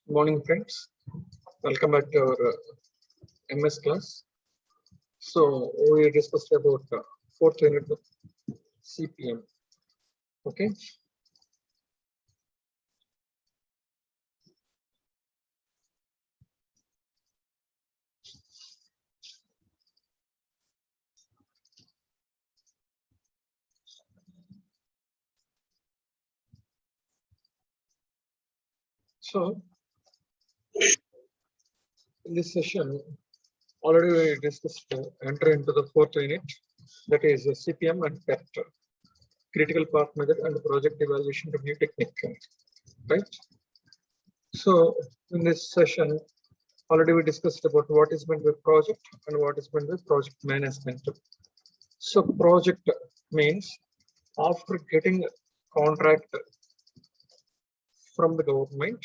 Morning, friends. Welcome back to our MS class. So we discussed about fourth unit of CPM. Okay. So in this session, already we discussed enter into the fourth unit, that is CPM and PERT, critical path method and project evaluation review technique. Right. So in this session, already we discussed about what is meant by project and what is meant by project management. So project means after getting contract from the government,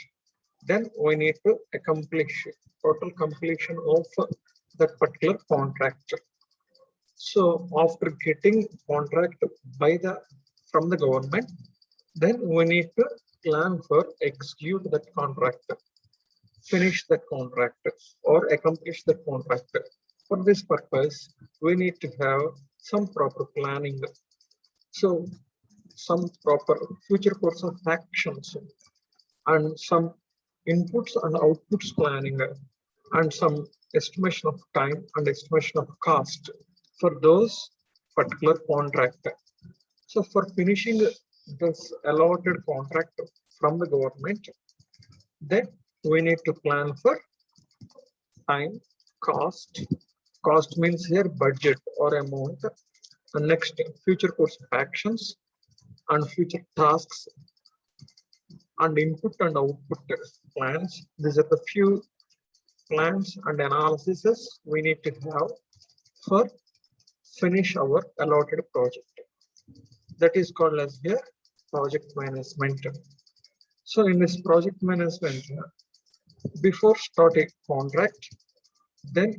then we need to accomplish total completion of that particular contract. So after getting contract by the from the government, then we need to plan for execute that contract, finish that contract, or accomplish that contract. For this purpose, we need to have some proper planning. So some proper future course of actions and some inputs and outputs planning and some estimation of time and estimation of cost for those particular contract. So for finishing this allotted contract from the government, then we need to plan for time, cost. Cost means here budget or amount. The next future course of actions and future tasks and input and output plans. These are the few plans and analyses we need to have for finish our allotted project. That is called as here project management. So in this project management, before starting contract, then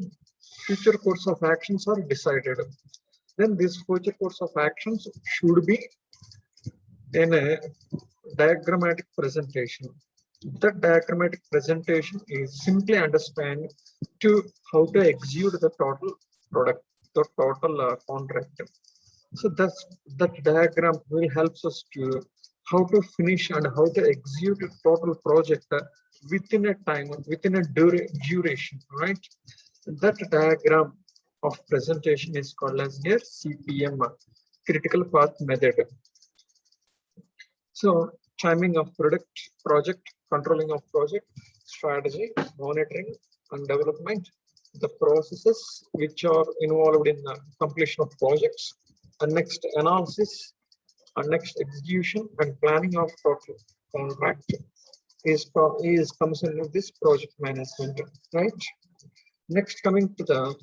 future course of actions are decided. Then this future course of actions should be in a diagrammatic presentation. That diagrammatic presentation is simply understand to how to execute the total product, the total contract. So that diagram will help us to how to finish and how to execute a total project within a time, within a duration, right? That diagram of presentation is called as here CPM, critical path method. So timing of project, controlling of project, strategy, monitoring and development, the processes which are involved in the completion of projects, and next analysis, and next execution and planning of total contract is comes into this project management, right? Next, coming to the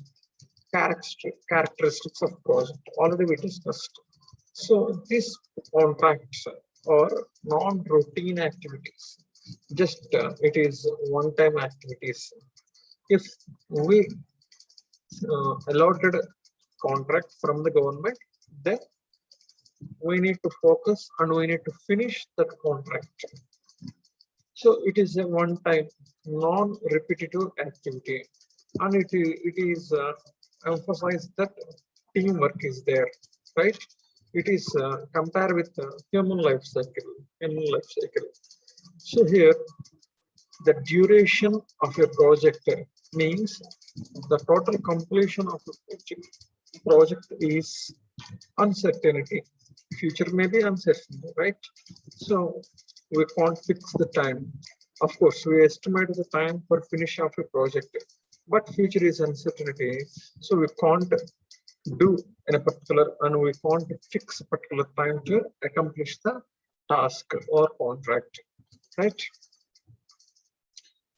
characteristics of project, already we discussed. So these contracts are non-routine activities. Just it is one-time activities. If we allotted contract from the government, then we need to focus and we need to finish that contract. So it is a one-time, non-repetitive activity, and it is emphasized that teamwork is there, right? It is compared with human life cycle. Human life cycle. So here, the duration of a project means the total completion of a project is uncertainty. Future may be uncertain, right? So we can't fix the time. Of course, we estimate the time for finish of a project, but future is uncertainty. So we can't do in a particular and we can't fix a particular time to accomplish the task or contract, right?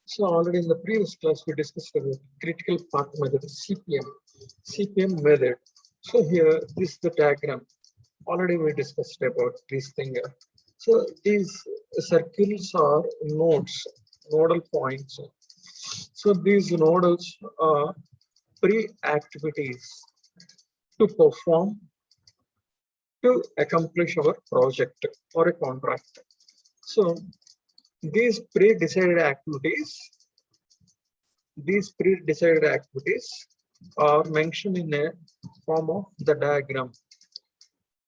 So already in the previous class we discussed about critical path method, CPM method. So here this is the diagram. Already we discussed about this thing. So these circles are nodes, nodal points. So these nodals are pre-activities to perform to accomplish our project or a contract. So These pre-decided activities are mentioned in a form of the diagram.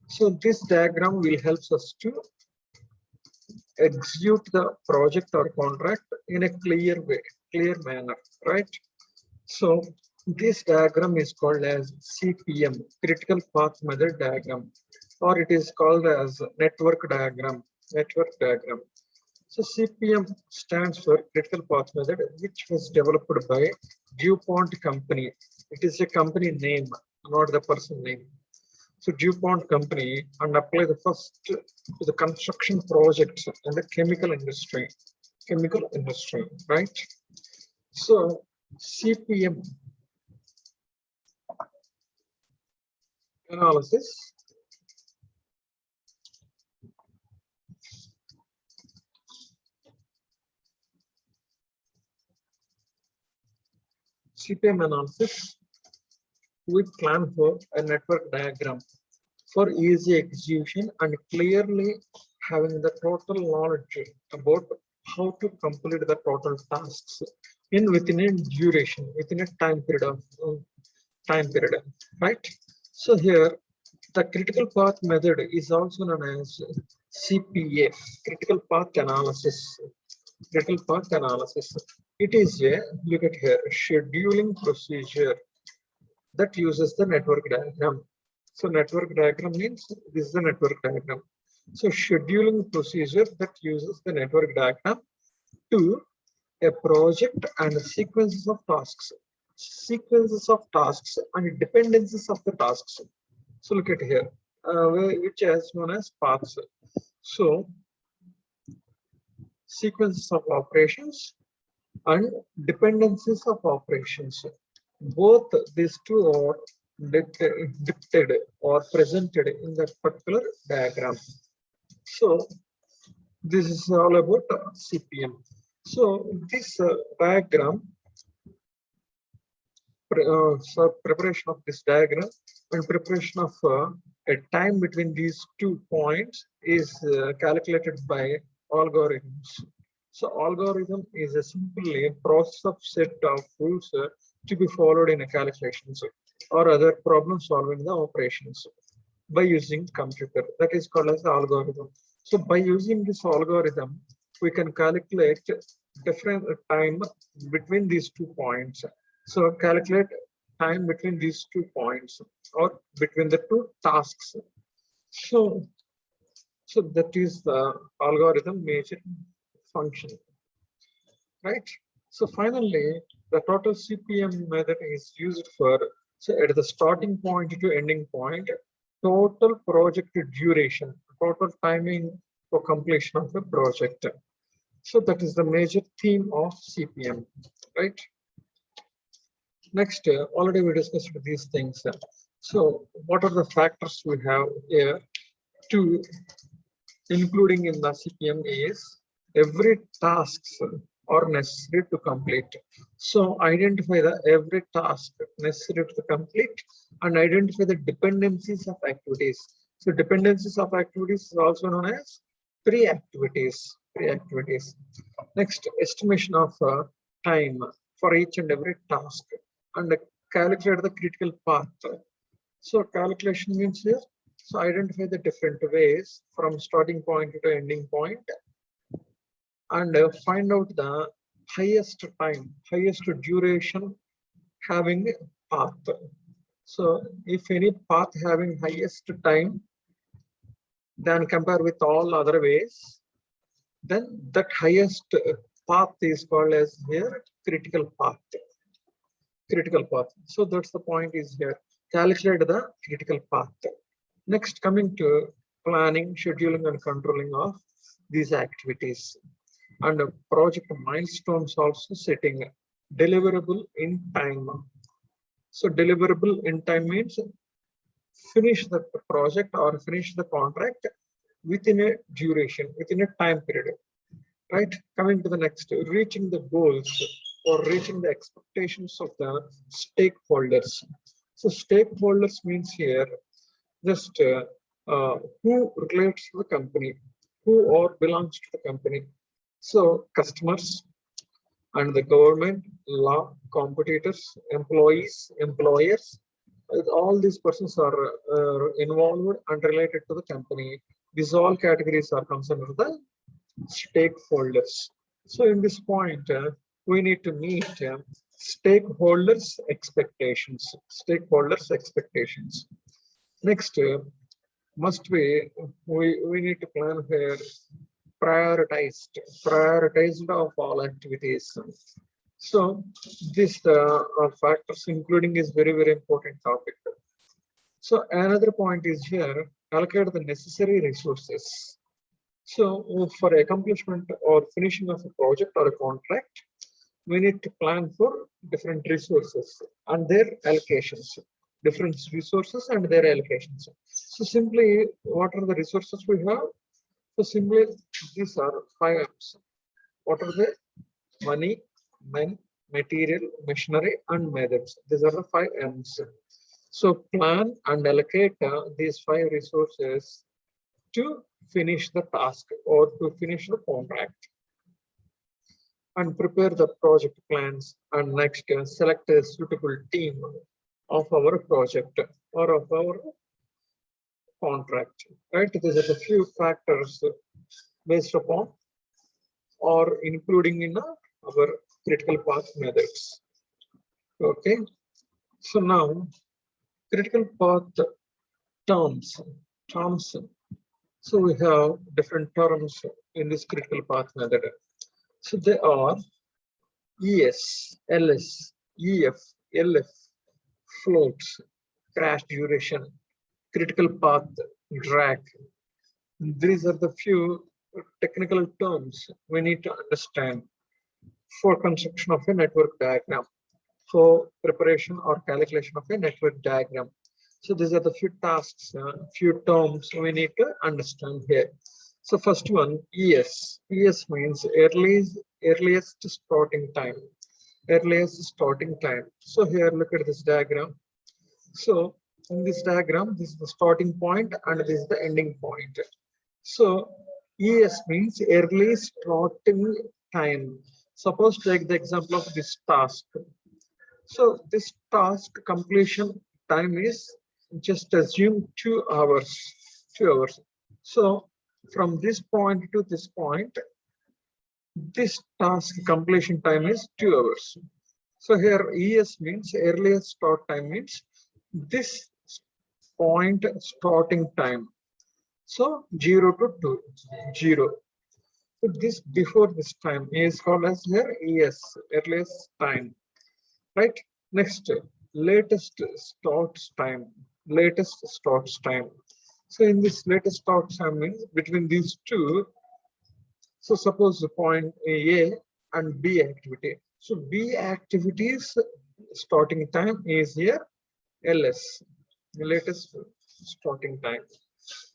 So this diagram will help us to execute the project or contract in a clear way, clear manner, right? So this diagram is called as CPM, critical path method diagram, or it is called as network diagram. So CPM stands for critical path method, which was developed by DuPont company. It is a company name, not the person name. So DuPont company and apply the first to the construction projects in the chemical industry, right? So CPM analysis we plan for a network diagram for easy execution and clearly having the total knowledge about how to complete the total tasks within a duration, within a time period, right? So here the critical path method is also known as CPA, critical path analysis. Critical path analysis. It is a, look at here, scheduling procedure that uses the network diagram. So network diagram means this is the network diagram. So scheduling procedure that uses the network diagram to a project and sequences of tasks. Sequences of tasks and dependencies of the tasks. So look at here, which is known as paths. So sequences of operations and dependencies of operations. Both these two are depicted or presented in that particular diagram. So this is all about CPM. So this diagram, so preparation of this diagram and preparation of a time between these 2 points is calculated by algorithms. So algorithm is a simply a process of set of rules to be followed in a calculations or other problem solving the operations by using computer. That is called as the algorithm. So by using this algorithm, we can calculate different time between these 2 points. So calculate time between these 2 points or between the 2 tasks. So that is the algorithm major function, right? So finally, the total CPM method is used for, so at the starting point to ending point, total project duration, total timing for completion of the project. So that is the major theme of CPM, right? Next, already we discussed these things. So what are the factors we have here to including in the CPM is every tasks are necessary to complete. So identify the every task necessary to complete and identify the dependencies of activities. So dependencies of activities is also known as pre-activities. Next, estimation of time for each and every task and calculate the critical path. So calculation means here, so identify the different ways from starting point to ending point and find out the highest time, highest duration having path. So if any path having highest time, then compare with all other ways, then that highest path is called as here critical path. So that's the point is here. Calculate the critical path. Next, coming to planning, scheduling, and controlling of these activities. And project milestones also setting deliverable in time. So deliverable in time means finish the project or finish the contract within a duration, within a time period. Right? Coming to the next, reaching the goals or reaching the expectations of the stakeholders. So stakeholders means here just who relates to the company, who or belongs to the company. So customers and the government, law, competitors, employees, employers, all these persons are involved and related to the company. These all categories are considered the stakeholders. So in this point, we need to meet stakeholders' expectations. Stakeholders' expectations. Next, must be we need to plan here prioritized of all activities. So this factors including is very important topic. So another point is here allocate the necessary resources. So for accomplishment or finishing of a project or a contract, we need to plan for different resources and their allocations. Different resources and their allocations. So simply, what are the resources we have? So simply, these are 5 M's. What are they? Money, men, material, machinery, and methods. These are the 5 M's. So plan and allocate these 5 resources to finish the task or to finish the contract. And prepare the project plans, and next select a suitable team of our project or of our contract, right? These are the few factors based upon or including in our critical path methods. Okay, so now critical path terms. So we have different terms in this critical path method. So they are ES, LS, EF, LF, floats, crash duration, critical path, drag. These are the few technical terms we need to understand for construction of a network diagram, for preparation or calculation of a network diagram. So these are the few tasks, few terms we need to understand here. So first one, ES. ES means earliest starting time. Earliest starting time. So here, look at this diagram. So in this diagram, this is the starting point and this is the ending point. So ES means early starting time. Suppose take the example of this task. So this task completion time is just assume 2 hours. 2 hours. So from this point to this point, this task completion time is 2 hours. So here ES means earliest start time means this point starting time. So 0 to 2, 0. So this before this time is called as here ES, earliest time, right? Next, latest starts time, latest starts time. So in this latest start time means between these two. So suppose the point A and B activity. So B activity's starting time is here LS, the latest starting time.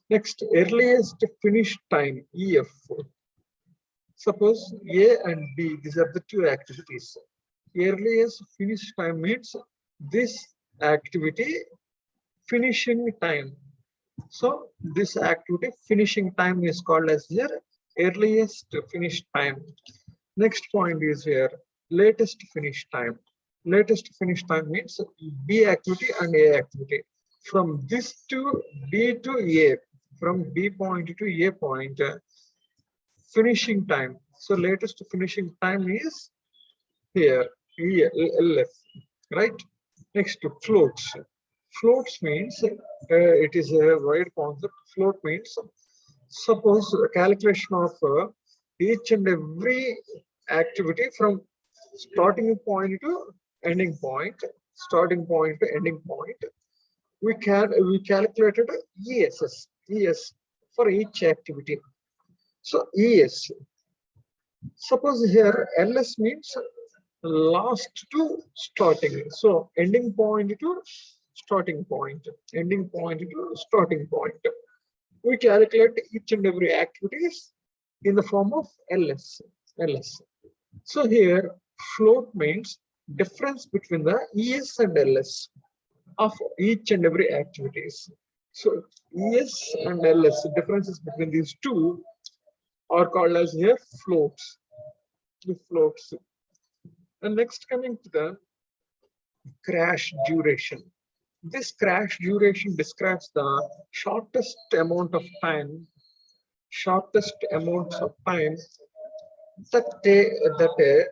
Next, earliest finish time EF. Suppose A and B, these are the 2 activities. Earliest finish time means this activity finishing time. So this activity finishing time is called as here earliest finish time. Next point is here latest finish time. Latest finish time means B activity and A activity. From this to B to A, from B point to A point, finishing time. So latest finishing time is here LF, right? Next, floats. Floats means it is a wide concept. Float means suppose a calculation of each and every activity from starting point to ending point, starting point to ending point. We calculated ES for each activity. So ES. Suppose here LS means last to starting. So ending point to starting point, ending point to starting point. We calculate each and every activities in the form of LS. So here float means difference between the ES and LS of each and every activities. So ES and LS differences between these two or called as here floats. The floats. And next coming to the crash duration. This crash duration describes the shortest amounts of time that a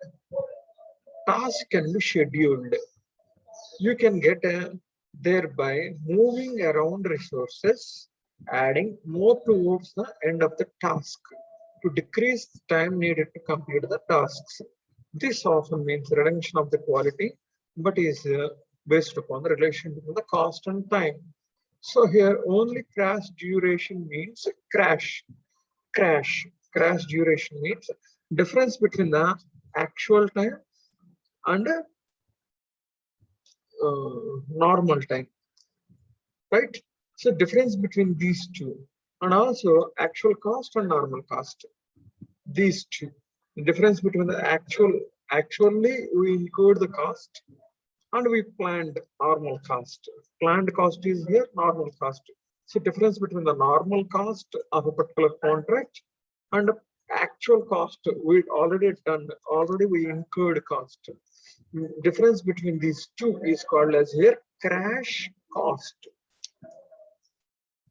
task can be scheduled. You can get thereby moving around resources, adding more towards the end of the task to decrease the time needed to complete the tasks. This often means reduction of the quality, but is based upon the relation between the cost and time. So here only crash duration means crash. Crash duration means difference between the actual time and normal time, right? So difference between these two, and also actual cost and normal cost. These two, the difference between the actually we incurred the cost and we planned normal cost. Planned cost is here normal cost. So difference between the normal cost of a particular contract and actual cost we already we incurred cost. Difference between these two is called as here crash cost.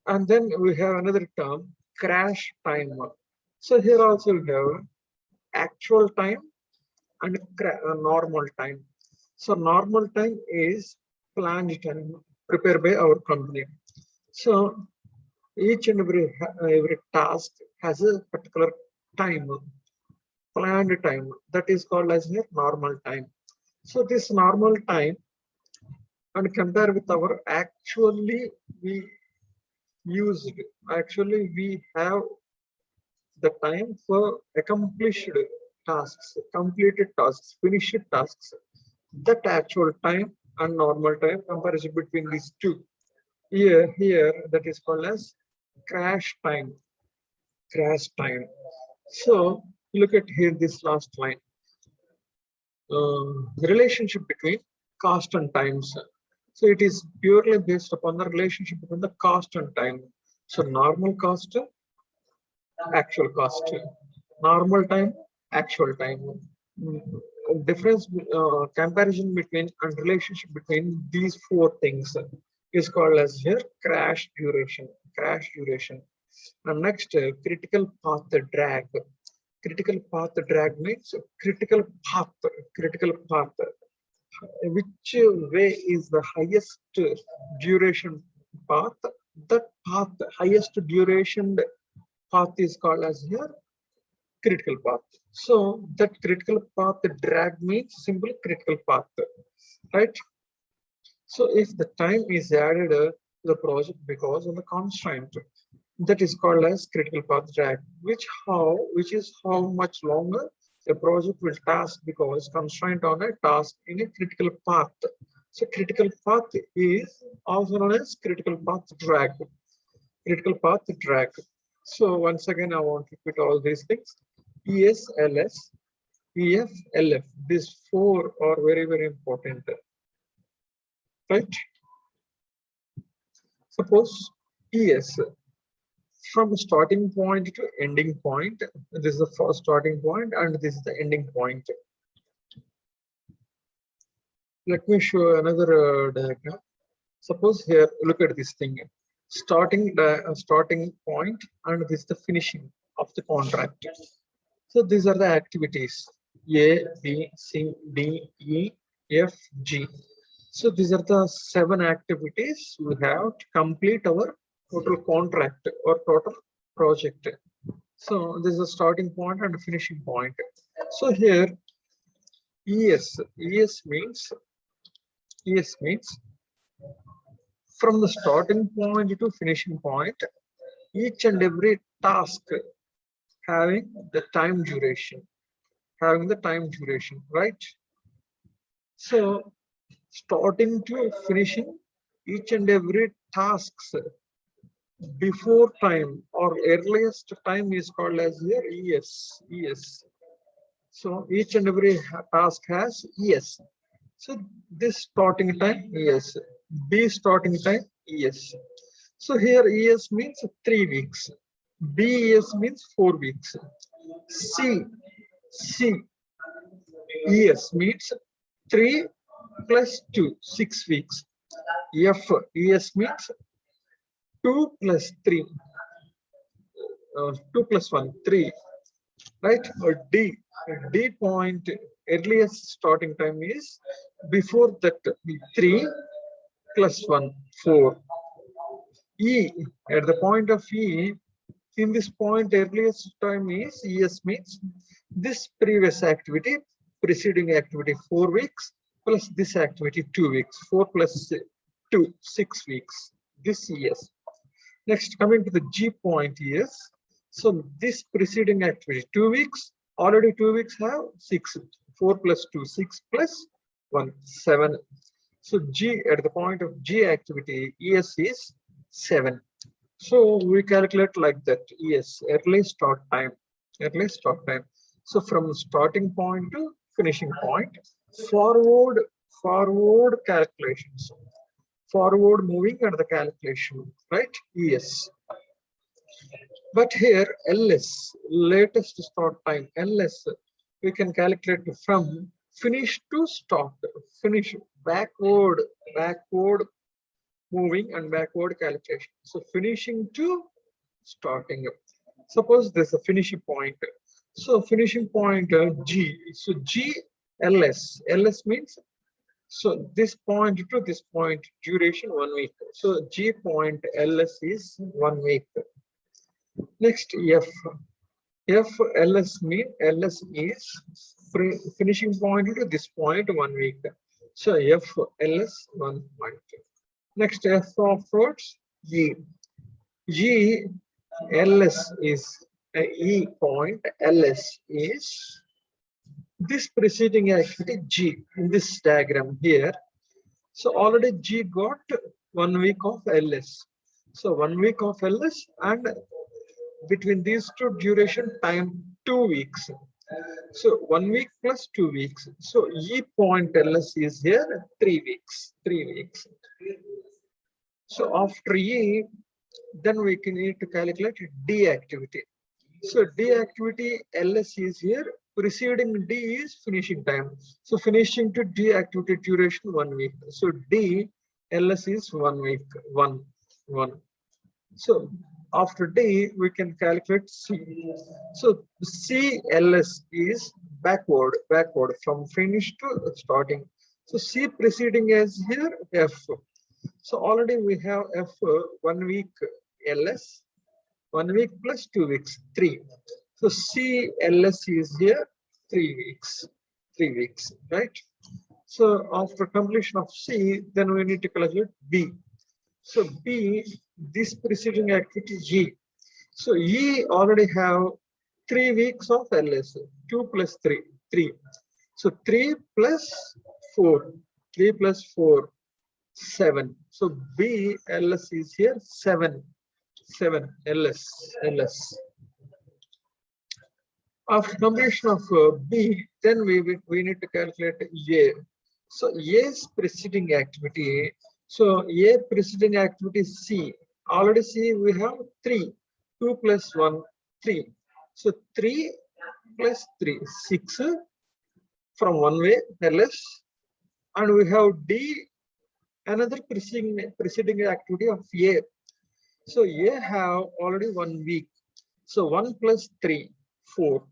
And then we have another term crash time. So here also we have actual time and normal time. So normal time is planned time prepared by our company. So each and every task has a particular time, planned time, that is called as here normal time. So this normal time and compare with our we used we have the time for accomplished tasks, completed tasks, finished tasks. That actual time and normal time comparison between these two. Here that is called as crash time. Crash time. So look at here this last line. The relationship between cost and times. So it is purely based upon the relationship between the cost and time. So normal cost, actual cost, normal time, actual time. Difference comparison between and relationship between these four things is called as here crash duration. And next critical path drag. Critical path drag means critical path, which way is the highest duration path. That path, highest duration path is called as here critical path. So that critical path drag means simply critical path, right? So if the time is added to the project because of the constraint, that is called as critical path drag, which is how much longer a project will task because constraint on a task in a critical path. So critical path is also known as critical path drag. Critical path drag. So once again, I want to repeat all these things. ES, LS, EF, LF. These four are very, very important, right? Suppose ES, from starting point to ending point. This is the first starting point and this is the ending point. Let me show another diagram. Suppose here, look at this thing. Starting point and this is the finishing of the contract. So these are the activities A, B, C, D, E, F, G. So these are the 7 activities we have to complete our total contract or total project. So this is a starting point and a finishing point. So here ES means from the starting point to finishing point, each and every task having the time duration, right? So starting to finishing, each and every tasks before time or earliest time is called as here ES. So each and every task has ES. So this starting time ES, B starting time ES. So here ES means 3 weeks. BES means 4 weeks. CES means 3 plus 2, 6 weeks. FES means 2 plus 3, 2 plus 1, 3, right? Or D point, earliest starting time is before that 3 plus 1, 4. E, at the point of E, in this point earliest time is ES means this previous activity, preceding activity 4 weeks plus this activity 2 weeks, 4 plus 2, 6 weeks, this ES. Next, coming to the G point is, so this preceding activity 2 weeks, already 2 weeks have 6, 4 plus 2, 6 plus 1, 7. So G, at the point of G activity, ES is 7. So we calculate like that. Yes, early start time. So from starting point to finishing point, forward calculations, forward moving at the calculation, right? Yes. But here LS, latest start time, LS, we can calculate from finish to start, finish, backward moving and backward calculation. So finishing to starting. Suppose there's a finishing point. So finishing point G. So G LS. LS means, so this point to this point duration 1 week. So G point LS is 1 week. Next F. F LS mean LS is finishing point to this point 1 week. So F LS 1 month. Next F of fruits E. G LS is E point LS is this preceding activity G in this diagram here. So already G got 1 week of LS. So 1 week of LS, and between these two duration time 2 weeks. So 1 week plus 2 weeks. So E point LS is here 3 weeks. 3 weeks. So after E, then we can need to calculate D activity. So D activity LS is here, preceding D is finishing time. So finishing to D activity duration 1 week. So D LS is 1 week, 1. So after D, we can calculate C. So C LS is backward from finish to starting. So C preceding is here F. So already we have F 1 week LS, 1 week plus 2 weeks, 3. So C LS is here 3 weeks, right? So after completion of C, then we need to calculate B. So B, this preceding activity G. So E already have 3 weeks of LS, 2 plus 3, 3. So 3 plus 4, 7. So B LS is here 7 LS. After completion of B, then we need to calculate A. So A's preceding activity. So A preceding activity C. Already C we have 3. 2 plus 1, 3. So 3 plus 3, 6 from one way LS. And we have D, another preceding activity of A. So A have already 1 week. So 1 plus 3, 4.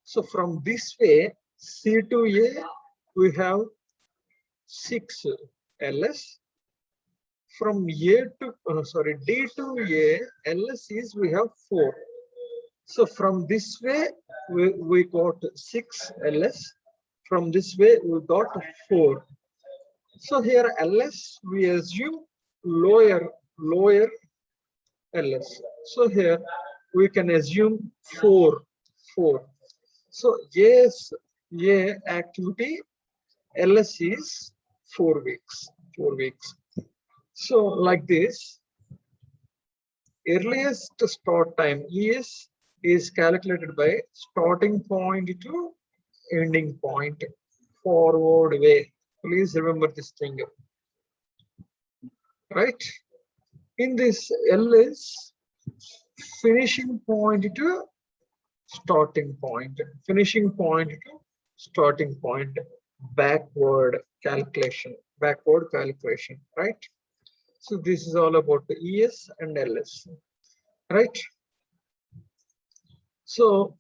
So from this way, C to A, we have 6 LS. From A to, D to A, LS is we have 4. So from this way, we got 6 LS. From this way, we got 4. So here LS, we assume lower LS. So here we can assume 4. So yes, A activity LS is 4 weeks. So like this, earliest start time ES is calculated by starting point to ending point, forward way. Please remember this thing, right? In this LS, finishing point to starting point, finishing point to starting point, backward calculation, right? So this is all about the ES and LS, right? So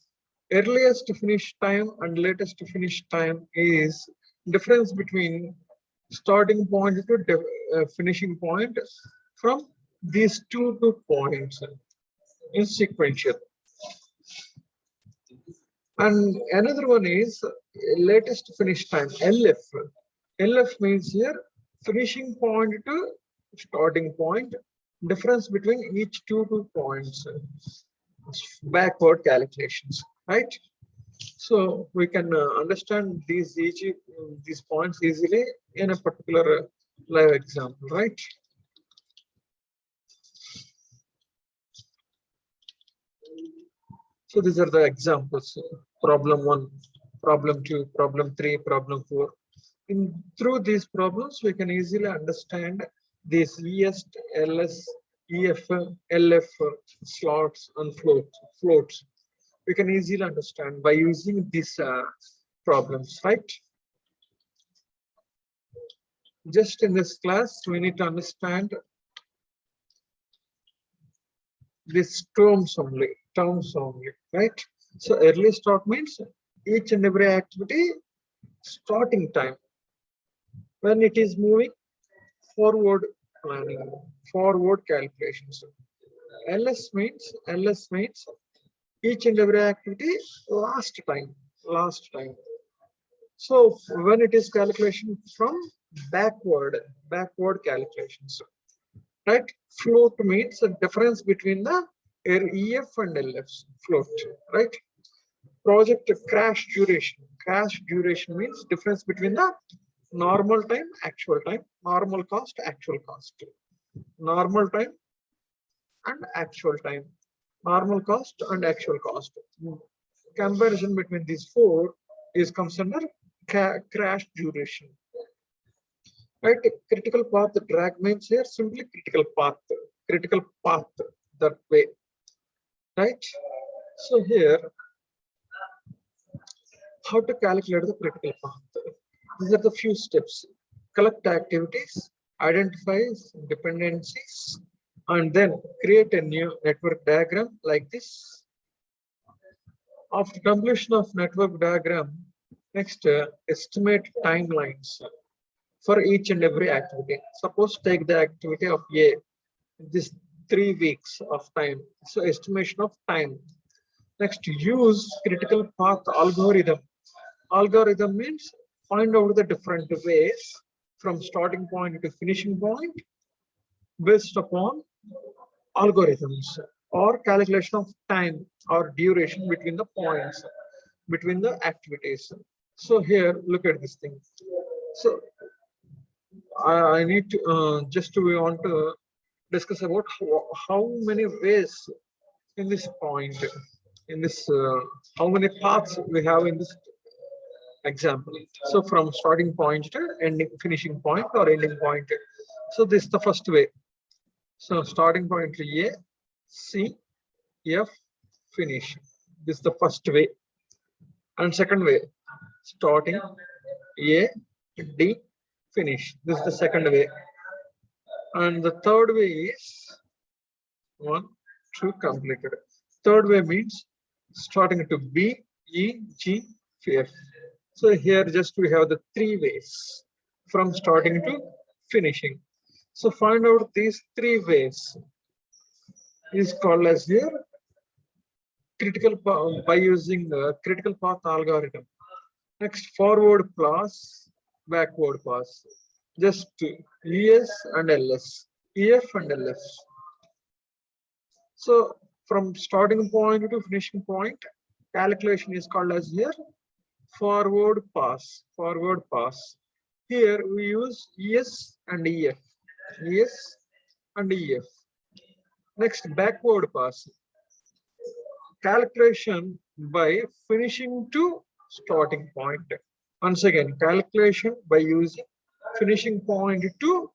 earliest finish time and latest finish time is difference between starting point to finishing point from these two points in sequential. And another one is latest finish time, LF. LF means here finishing point to starting point, difference between each two points, backward calculations, right? So we can understand these points easily in a particular live example, right? So these are the examples: problem 1, problem 2, problem 3, problem 4. Through these problems, we can easily understand these ES, LS, EF, LF slots and floats. We can easily understand by using these problems, right? Just in this class, we need to understand these terms only, right? So early start means each and every activity starting time when it is moving forward planning, forward calculations. LS means each and every activity last time. So when it is calculation from backward calculations, right? Float means the difference between the EF and LFs, float, right? Project crash duration means difference between the normal time, actual time, normal cost, actual cost, normal time and actual time, normal cost and actual cost. Comparison between these four is comes under crash duration, right? Critical path drag means here simply critical path that way, right? So here, how to calculate the critical path? These are the few steps: collect activities, identify dependencies, and then create a new network diagram like this. After completion of network diagram, next estimate timelines for each and every activity. Suppose take the activity of A, this 3 weeks of time. So estimation of time. Next, use critical path algorithm. Algorithm means find out the different ways from starting point to finishing point based upon algorithms or calculation of time or duration between the points, between the activities. So here, look at this thing. So I need to we want to discuss about how many ways in this point, in this how many paths we have in this example. So from starting point to ending, finishing point or ending point. So this is the first way. So starting point to A, C, F, finish. This is the first way. And second way, starting A, D, finish. This is the second way. And the third way is 1, 2, completed. Third way means starting to B, E, G, F. So here just we have the 3 ways from starting to finishing. So find out these 3 ways is called as here critical by using the critical path algorithm. Next, forward pass, backward pass. Just ES and LS, EF and LF. So from starting point to finishing point, calculation is called as here forward pass. Here we use ES and EF. ES and EF. Next, backward pass. Calculation by finishing to starting point. Once again, calculation by using finishing point to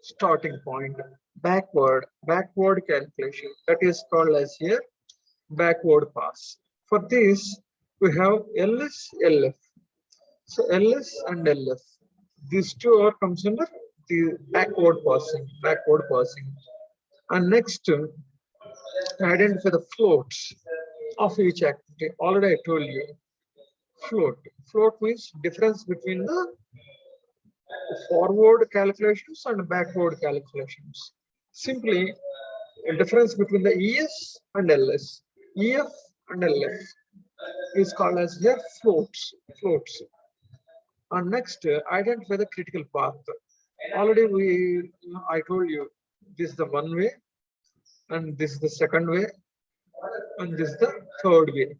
starting point. backward calculation, that is called as here backward pass. For this, we have LS, LF. So LS and LF, these two are comes under the backward passing. And next, identify the floats of each activity. Already I told you, float. Float means difference between the forward calculations and backward calculations. Simply a difference between the ES and LS. EF and LF is called as here floats. And next, identify the critical path. Already I told you, this is the one way, and this is the second way, and this is the third way.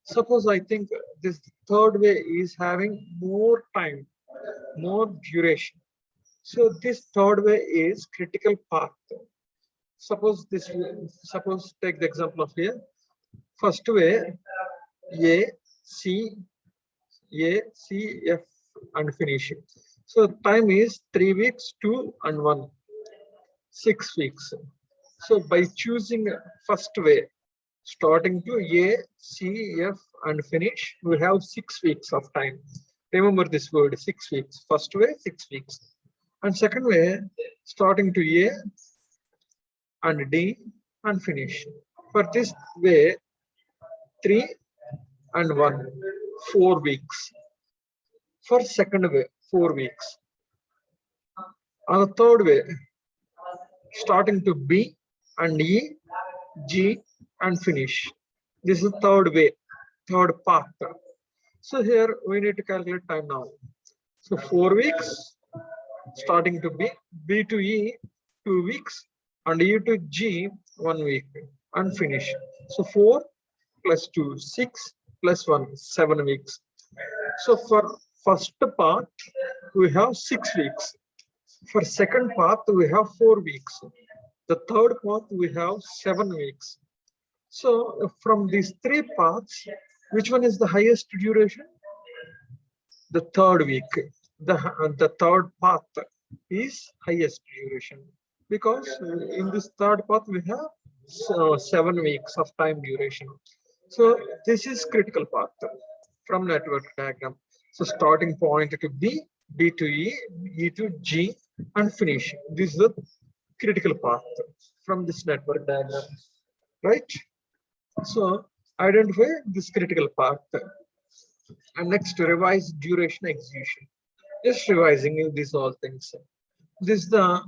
Suppose I think this third way is having more time, more duration. So this third way is critical path. Suppose take the example of here. First way, A, C, F and finish it. So time is 3 weeks, 2 and 1, 6 weeks. So by choosing first way, starting to A, C, F and finish, we have 6 weeks of time. Remember this word, 6 weeks. First way, 6 weeks. And second way, starting to A and D and finish. For this way, 3 and 1, 4 weeks. For second way, 4 weeks. On the third way, starting to B and E, G and finish. This is third way, third path. So here we need to calculate time now. So 4 weeks, starting to B to E, 2 weeks, and E to G, 1 week, and finish. So 4 plus 2, 6 plus 1, 7 weeks. So for first part, we have 6 weeks. For second part, we have 4 weeks. The third part, we have 7 weeks. So from these 3 parts, which one is the highest duration? The third week. The third path is highest duration, because in this third path we have 7 weeks of time duration. So this is critical path from network diagram. So starting point to B, B to E, E to G and finish. This is the critical path from this network diagram, right? So identify this critical path. And next, revise duration execution. Just revising these all things. This is the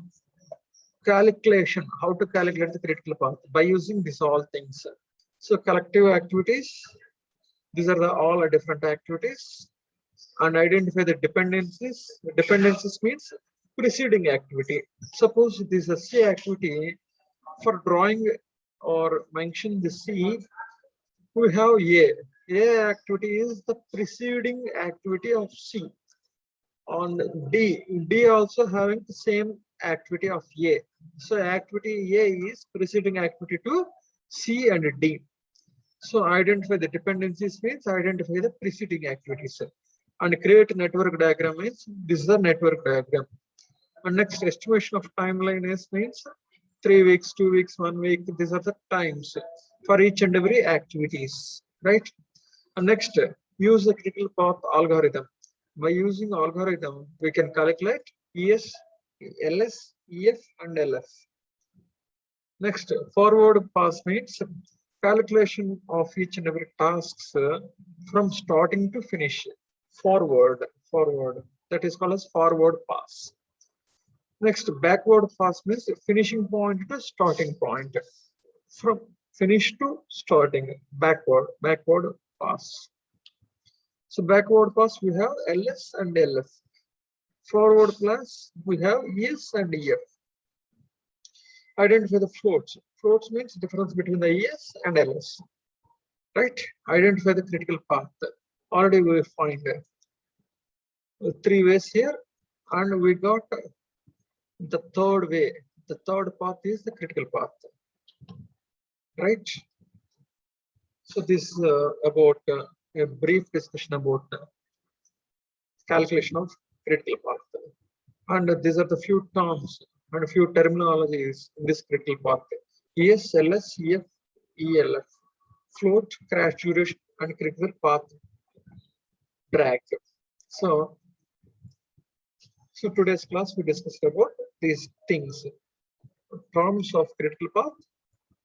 calculation, how to calculate the critical path by using these all things. So collective activities, these are all different activities, and identify the dependencies. Dependencies means preceding activity. Suppose this is a C activity. For drawing or mention the C, we have A. A activity is the preceding activity of C. On D also having the same activity of A. So activity A is preceding activity to C and D. So identify the dependencies means identify the preceding activities. And create a network diagram means this is the network diagram. And next, estimation of timeline is means 3 weeks, 2 weeks, 1 week. These are the times for each and every activities, right? And next, use the critical path algorithm. By using algorithm, we can calculate ES, LS, EF, and LF. Next, forward pass means calculation of each and every tasks from starting to finish. Forward. That is called as forward pass. Next, backward pass means finishing point to starting point. From finish to starting, backward pass. So backward pass we have LS and LF. Forward pass we have ES and EF. Identify the floats. Floats means difference between the ES and LS. Right? Identify the critical path. Already we find 3 ways here, and we got the third way. The third path is the critical path. Right? So this is about a brief discussion about calculation of critical path. And these are the few terms and a few terminologies in this critical path. ESLS, EF, ELF, float, crash duration, and critical path drag. So today's class we discussed about these things, terms of critical path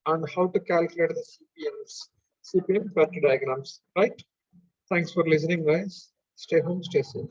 and how to calculate the CPM path diagrams, right? Thanks for listening, guys. Stay home, stay safe.